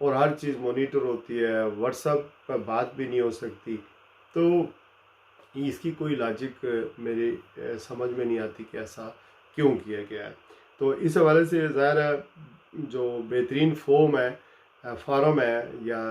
اور ہر چیز مانیٹر ہوتی ہے، واٹس ایپ پر بات بھی نہیں ہو سکتی، تو اس کی کوئی لاجک میری سمجھ میں نہیں آتی کہ ایسا کیوں کیا گیا ہے۔ تو اس حوالے سے ظاہر ہے جو بہترین فارم ہے یا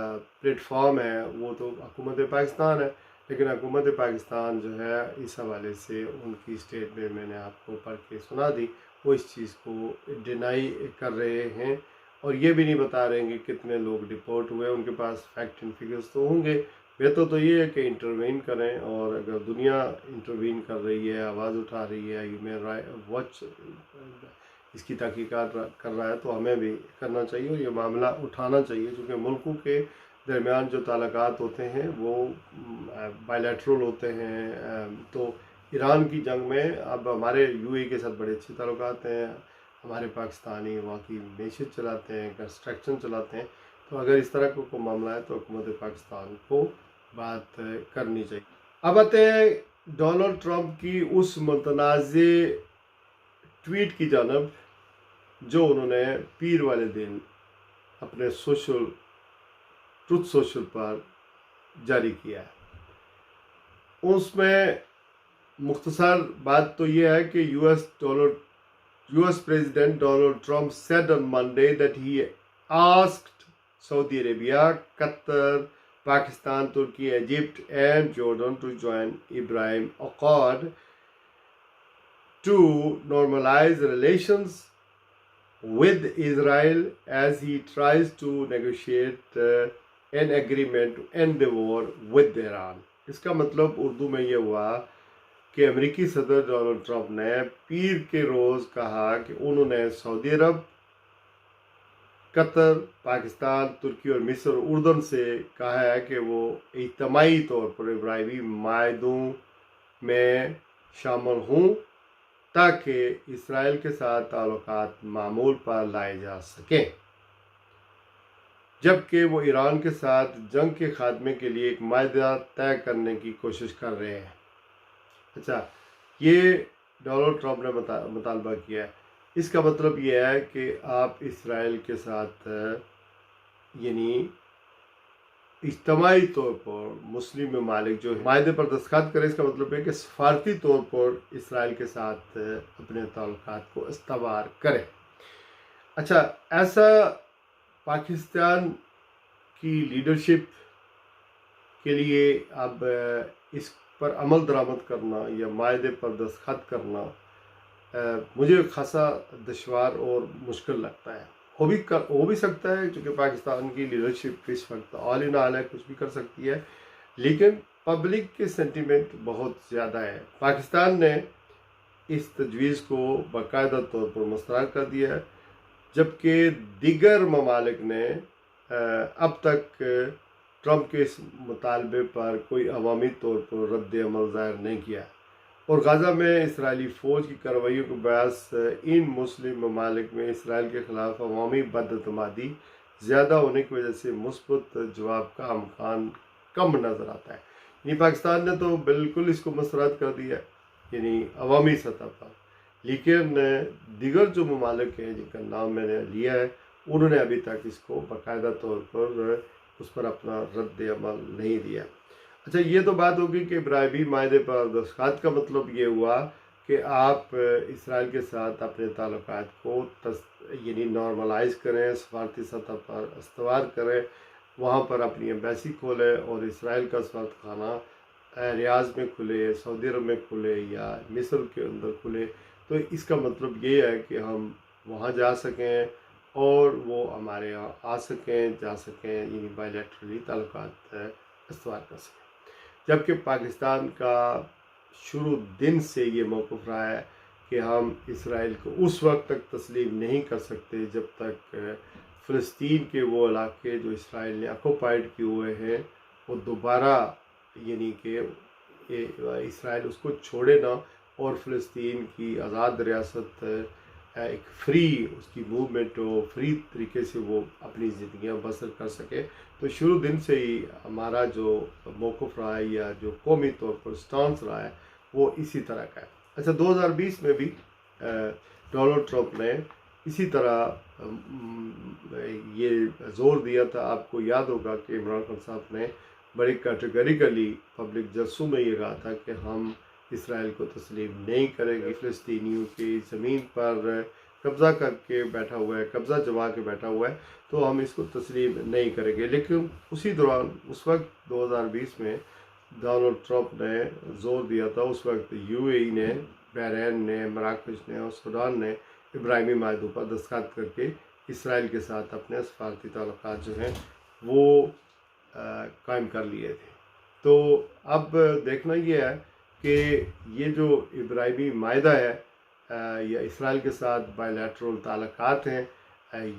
پلیٹ فارم ہے وہ تو حکومت پاکستان ہے، لیکن حکومت پاکستان جو ہے اس حوالے سے ان کی اسٹیٹمنٹ میں نے آپ کو پڑھ کے سنا دی، وہ اس چیز کو ڈینائی کر رہے ہیں اور یہ بھی نہیں بتا رہے ہیں کہ کتنے لوگ ڈپورٹ ہوئے، ان کے پاس فیکٹ اینڈ فگرز تو ہوں گے۔ بہتر تو یہ ہے کہ انٹروین کریں، اور اگر دنیا انٹروین کر رہی ہے، آواز اٹھا رہی ہے، ہیومن رائٹ واچ اس کی تحقیقات کر رہا ہے، تو ہمیں بھی کرنا چاہیے اور یہ معاملہ اٹھانا چاہیے، کیونکہ ملکوں کے درمیان جو تعلقات ہوتے ہیں وہ بائیلیٹرل ہوتے ہیں۔ تو ایران کی جنگ میں اب ہمارے یو اے کے ساتھ بڑے اچھے تعلقات ہیں، ہمارے پاکستانی وہاں کی معیشت چلاتے ہیں، کنسٹرکشن چلاتے ہیں، تو اگر اس طرح کوئی معاملہ ہے تو حکومت پاکستان کو بات کرنی چاہیے۔ اب آتے ہیں ڈونلڈ ٹرمپ کی اس متنازع ٹویٹ کی جانب جو انہوں نے پیر والے دن اپنے ٹروتھ سوشل پر جاری کیا ہے۔ اس میں مختصر بات تو یہ ہے کہ US President Donald Trump said on Monday that he asked Saudi Arabia, Qatar, Pakistan, Turkey, Egypt and Jordan to join Abraham Accord to normalize relations with Israel as he tries to negotiate an agreement to end the war with Iran۔ اس کا مطلب اردو میں یہ ہوا کہ امریکی صدر Donald Trump نے پیر کے روز کہا کہ انہوں نے سعودی عرب، قطر، پاکستان، ترکی اور مصر اور اردن سے کہا ہے کہ وہ اجتماعی طور پر ابراہیمی معاہدوں میں شامل ہوں تاکہ اسرائیل کے ساتھ تعلقات معمول پر لائے جا سکیں، جبکہ وہ ایران کے ساتھ جنگ کے خاتمے کے لیے ایک معاہدہ طے کرنے کی کوشش کر رہے ہیں۔ اچھا، یہ ڈونلڈ ٹرمپ نے مطالبہ کیا ہے۔ اس کا مطلب یہ ہے کہ آپ اسرائیل کے ساتھ یعنی اجتماعی طور پر مسلم ممالک جو معاہدے پر دستخط کریں، اس کا مطلب ہے کہ سفارتی طور پر اسرائیل کے ساتھ اپنے تعلقات کو استوار کریں۔ اچھا، ایسا پاکستان کی لیڈرشپ کے لیے اب اس پر عمل درآمد کرنا یا معاہدے پر دستخط کرنا مجھے خاصا دشوار اور مشکل لگتا ہے۔ ہو بھی سکتا ہے کیونکہ پاکستان کی لیڈرشپ اس وقت آل ان آل ہے، کچھ بھی کر سکتی ہے، لیکن پبلک کے سینٹیمنٹ بہت زیادہ ہے۔ پاکستان نے اس تجویز کو باقاعدہ طور پر مسترد کر دیا ہے، جبکہ دیگر ممالک نے اب تک ٹرمپ کے اس مطالبے پر کوئی عوامی طور پر رد عمل ظاہر نہیں کیا، اور غزہ میں اسرائیلی فوج کی کارروائیوں کے باعث ان مسلم ممالک میں اسرائیل کے خلاف عوامی بد اعتمادی زیادہ ہونے کی وجہ سے مثبت جواب کا امکان کم نظر آتا ہے۔ یعنی پاکستان نے تو بالکل اس کو مسترد کر دیا یعنی عوامی سطح پر، لیکن دیگر جو ممالک ہیں جن کا نام میں نے لیا ہے انہوں نے ابھی تک اس کو باقاعدہ طور پر اس پر اپنا رد عمل نہیں دیا۔ اچھا، یہ تو بات ہوگی کہ ابراہیمی معاہدے پر دستخط کا مطلب یہ ہوا کہ آپ اسرائیل کے ساتھ اپنے تعلقات کو یعنی نارملائز کریں، سفارتی سطح پر استوار کریں، وہاں پر اپنی ایمبیسی کھولیں اور اسرائیل کا سفارتخانہ ریاض میں کھلے، سعودی عرب میں کھلے یا مصر کے اندر کھلے، تو اس کا مطلب یہ ہے کہ ہم وہاں جا سکیں اور وہ ہمارے یہاں آ سکیں، جا سکیں، یعنی بائیلیٹرلی تعلقات استوار کر سکیں۔ جبکہ پاکستان کا شروع دن سے یہ موقف رہا ہے کہ ہم اسرائیل کو اس وقت تک تسلیم نہیں کر سکتے جب تک فلسطین کے وہ علاقے جو اسرائیل نے آکوپائیڈ کیے ہوئے ہیں وہ دوبارہ یعنی کہ اسرائیل اس کو چھوڑے نہ اور فلسطین کی آزاد ریاست ایک فری اس کی موومنٹ ہو، فری طریقے سے وہ اپنی زندگیاں بسر کر سکے۔ تو شروع دن سے ہی ہمارا جو موقف رہا ہے یا جو قومی طور پر سٹانس رہا ہے وہ اسی طرح کا ہے۔ اچھا، 2020 میں بھی ڈونلڈ ٹرمپ نے اسی طرح یہ زور دیا تھا، آپ کو یاد ہوگا کہ عمران خان صاحب نے بڑی کیٹیگریکلی پبلک جلسوں میں یہ کہا تھا کہ ہم اسرائیل کو تسلیم نہیں کریں گے، فلسطینیوں کی زمین پر قبضہ کر کے بیٹھا ہوا ہے، قبضہ جما کے بیٹھا ہوا ہے، تو ہم اس کو تسلیم نہیں کریں گے۔ لیکن اسی دوران اس وقت 2020 میں ڈونلڈ ٹرمپ نے زور دیا تھا، اس وقت یو اے ای نے، بحرین نے، مراکش نے اور سوڈان نے ابراہیمی معاہدوں پر دستخط کر کے اسرائیل کے ساتھ اپنے سفارتی تعلقات جو ہیں وہ قائم کر لیے تھے۔ تو اب دیکھنا یہ ہے کہ یہ جو ابراہیمی معاہدہ ہے یا اسرائیل کے ساتھ بائی لیٹرل تعلقات ہیں،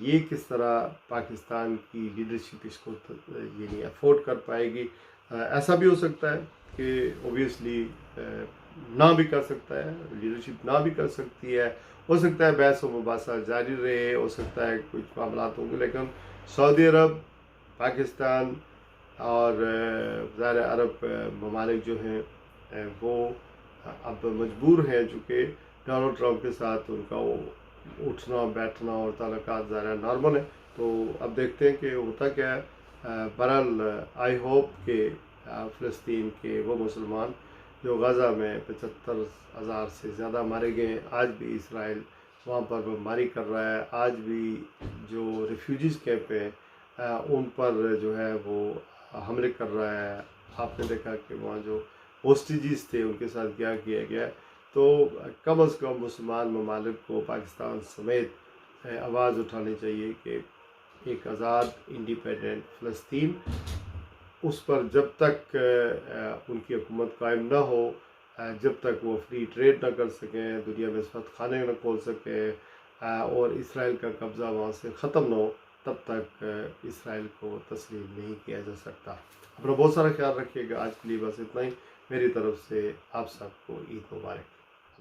یہ کس طرح پاکستان کی لیڈرشپ اس کو یعنی افورڈ کر پائے گی۔ ایسا بھی ہو سکتا ہے کہ اوبیسلی نہ بھی کر سکتا ہے، لیڈرشپ نہ بھی کر سکتی ہے، ہو سکتا ہے بحث و مباحثہ جاری رہے، ہو سکتا ہے کچھ معاملات ہوں گے، لیکن سعودی عرب، پاکستان اور ظاہر عرب ممالک جو ہیں وہ اب مجبور ہیں، چونکہ ڈونلڈ ٹرمپ کے ساتھ ان کا وہ اٹھنا بیٹھنا اور تعلقات ظاہر نارمل ہیں۔ تو اب دیکھتے ہیں کہ ہوتا کیا ہے۔ بہرحال آئی ہوپ کہ فلسطین کے وہ مسلمان جو غزہ میں 75,000 سے زیادہ مارے گئے ہیں، آج بھی اسرائیل وہاں پر بمباری کر رہا ہے، آج بھی جو ریفیوجیز کیمپ ہیں ان پر جو ہے وہ حملے کر رہا ہے۔ آپ نے دیکھا کہ وہاں جو ہوسٹیجز تھے ان کے ساتھ کیا کیا گیا، تو کم از کم مسلمان ممالک کو پاکستان سمیت آواز اٹھانی چاہیے کہ ایک آزاد انڈیپینڈنٹ فلسطین، اس پر جب تک ان کی حکومت قائم نہ ہو، جب تک وہ فری ٹریڈ نہ کر سکیں، دنیا میں سفارت خانے نہ کھول سکیں اور اسرائیل کا قبضہ وہاں سے ختم نہ ہو، تب تک اسرائیل کو تسلیم نہیں کیا جا سکتا۔ اپنا بہت سارا خیال رکھیے گا۔ آج کے لیے بس اتنا ہی، میری طرف سے آپ سب کو عید مبارک۔